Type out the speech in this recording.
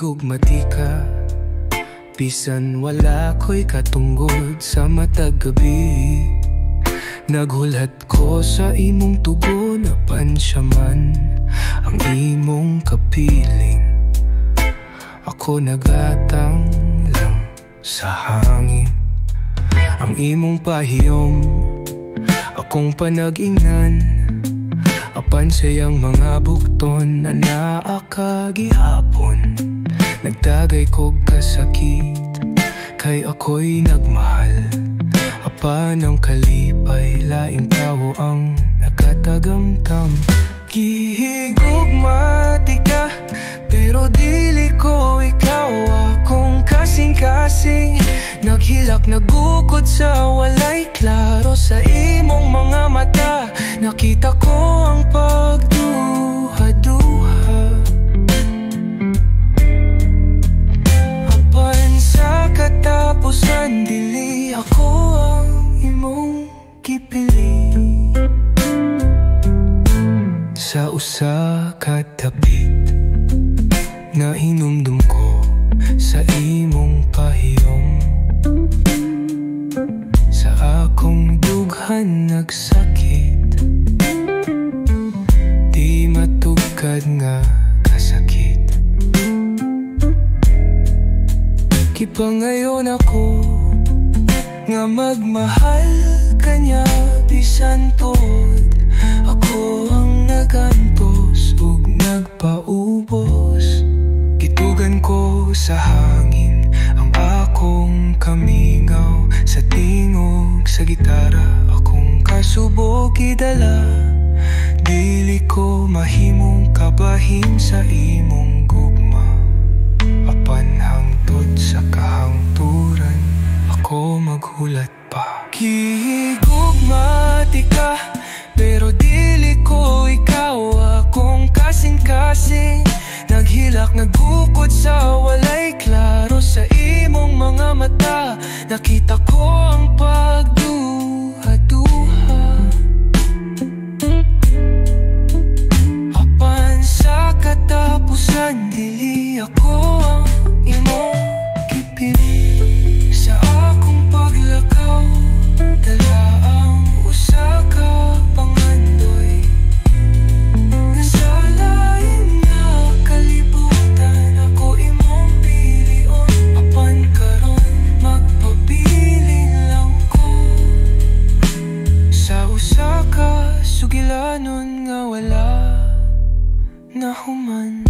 Gihigugmati ka, bisan wala ko'y katunggod sa matag gabi. Naghulhat ko sa imong tubo, napansyaman ang imong kapiling. Ako nagatang lang sa hangin, ang imong pahiyom, akong panag-ingnan. Apan sayang mga bukton na naakagihapon. Nagdagay kog kasakit, kay ako'y nagmahal. Apan ang kalipay, laing tao ang nakatagamtam. Gihigugmati ka, pero dili ko ikaw. Akong kasing-kasing, naghilak nagukod sa walay klaro. Sa imong mga mata, nakita ko ang pagduha-duha. Apan sa katapusan, dili ako ang imong kipili. Sa usa ka tapit na hinumdum ko sa imong pahiyom. Sa akong dughan nagsakit, di matugkad nga kasakit. Kipangayon ako nga magmahal kanya bisan tod. Ako ang nagantos ug nagpaubos. Gitugan ko sa hangin ang akong kamingaw. Sa tingog sa gitara akong kasubok idala. Dili ko mahimong kabahin sa imong gugma. Apan hangtod sa kahangturan, ako maghulat pa. Gihigugmati ka, pero dili ko ikaw. Akong kasing-kasing, naghilak nagukod sa walay klaro. Sa imong mga mata, nakita ko ang pagduha-duha. Apan sa katapusan, dili ako ang imong kipili. Sa akong paglakaw, dala ang usa ka pangandoy. Nasa lain nga kalibutan, ako imong pilion. Apan karon, magpabilin lang ko sa usa ka sugilanon nga wala na human.